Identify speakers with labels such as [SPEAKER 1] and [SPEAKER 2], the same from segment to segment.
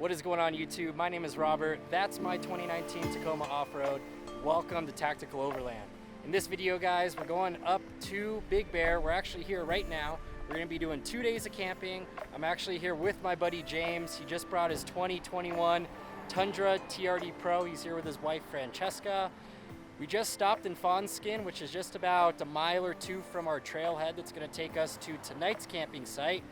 [SPEAKER 1] What is going on YouTube? My name is Robert. That's my 2019 Tacoma off-road. Welcome to Tactical Overland. In this video guys, we're going up to Big Bear. We're actually here right now. We're gonna be doing 2 days of camping. I'm actually here with my buddy James. He just brought his 2021 Tundra TRD Pro. He's here with his wife Francesca. We just stopped in Fawnskin, which is just about a mile or two from our trailhead that's gonna take us to tonight's camping site.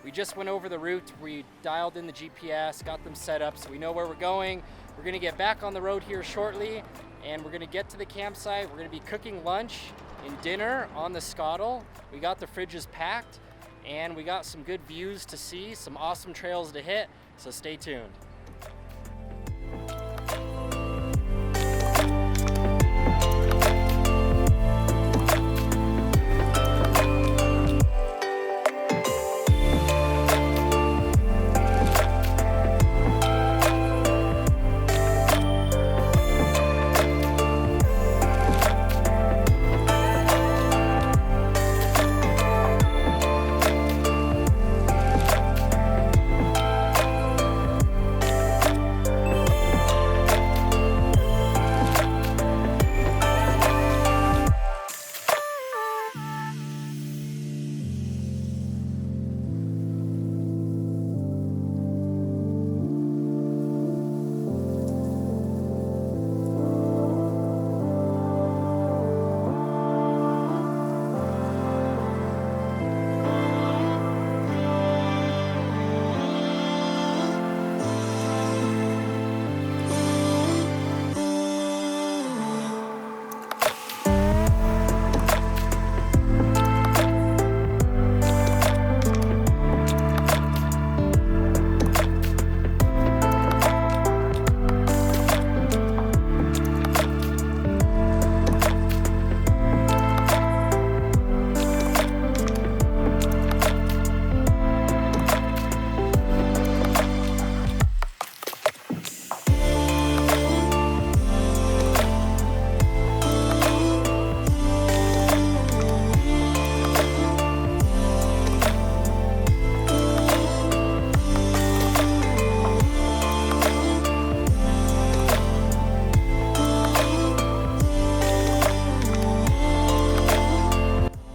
[SPEAKER 1] We just went over the route, we dialed in the GPS, got them set up so we know where we're going. We're gonna get back on the road here shortly and we're gonna get to the campsite. We're gonna be cooking lunch and dinner on the skottle. We got the fridges packed and we got some good views to see, some awesome trails to hit, so stay tuned.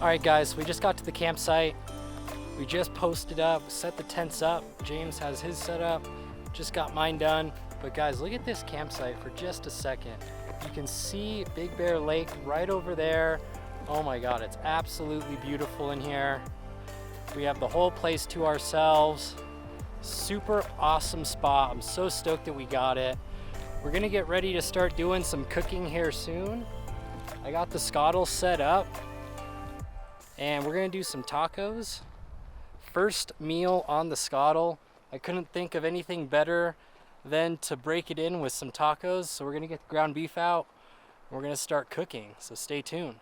[SPEAKER 1] Alright guys, we just got to the campsite. We just posted up, set the tents up. James has his set up, just got mine done. But guys, look at this campsite for just a second. You can see Big Bear Lake right over there. Oh my God, it's absolutely beautiful in here. We have the whole place to ourselves. Super awesome spot. I'm so stoked that we got it. We're gonna get ready to start doing some cooking here soon. I got the skottle set up. And we're gonna do some tacos. First meal on the skottle. I couldn't think of anything better than to break it in with some tacos. So we're gonna get the ground beef out. And we're gonna start cooking, so stay tuned.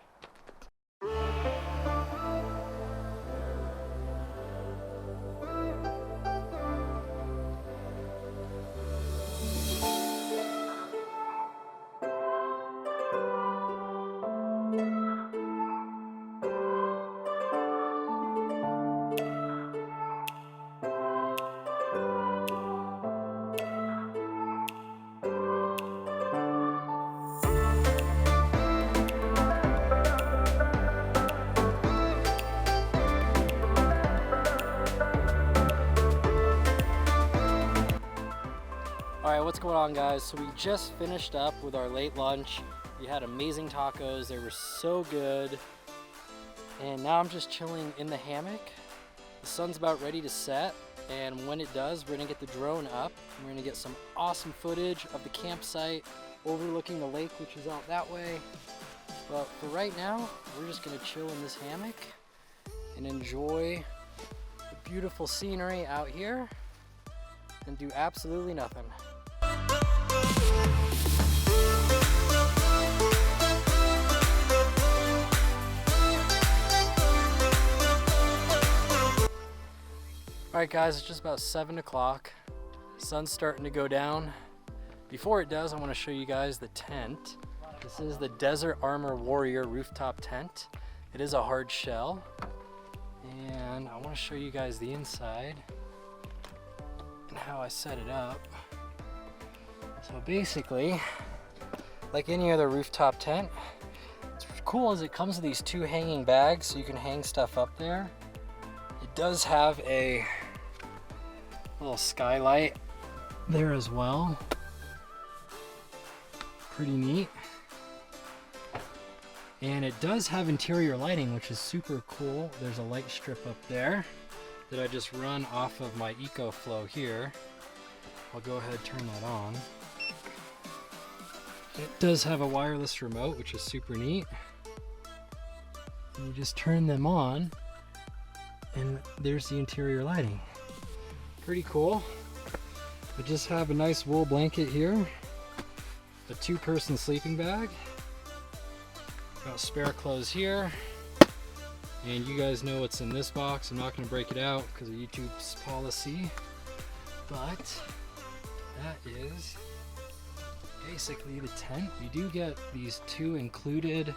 [SPEAKER 1] Alright, what's going on guys? So we just finished up with our late lunch. We had amazing tacos, they were so good. And now I'm just chilling in the hammock. The sun's about ready to set, and when it does, we're gonna get the drone up. And we're gonna get some awesome footage of the campsite overlooking the lake, which is out that way. But for right now, we're just gonna chill in this hammock and enjoy the beautiful scenery out here and do absolutely nothing. Alright guys, it's just about 7 o'clock. Sun's starting to go down. Before it does, I want to show you guys the tent. This is the Desert Armor Warrior rooftop tent. It is a hard shell. And I want to show you guys the inside. and how I set it up. So basically, like any other rooftop tent, what's cool is it comes with these 2 hanging bags so you can hang stuff up there. It does have a little skylight there as well. Pretty neat. And it does have interior lighting, which is super cool. There's a light strip up there that I just run off of my EcoFlow here. I'll go ahead and turn that on. It does have a wireless remote, which is super neat. And you just turn them on, and there's the interior lighting. Pretty cool. I just have a nice wool blanket here, a 2-person sleeping bag, got spare clothes here, and you guys know what's in this box. I'm not going to break it out because of YouTube's policy, but that is basically the tent. You do get these 2 included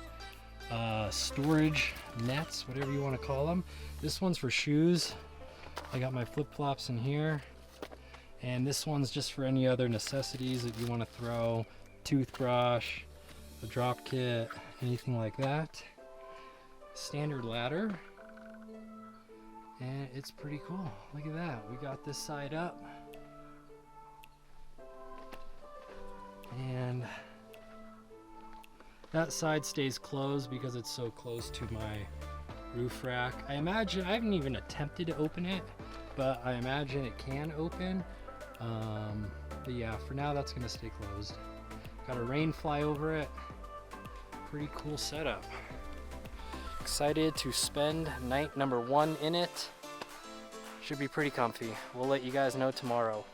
[SPEAKER 1] storage nets, whatever you want to call them. This one's for shoes. I got my flip-flops in here, and this one's just for any other necessities that you want to throw, toothbrush, a drop kit, anything like that. Standard ladder, and it's pretty cool. Look at that. We got this side up, and that side stays closed because it's so close to my roof rack. I imagine, I haven't even attempted to open it, but I imagine it can open. But yeah, for now that's gonna stay closed. Got a rain fly over it. Pretty cool setup. Excited to spend night number 1 in it. Should be pretty comfy. We'll let you guys know tomorrow.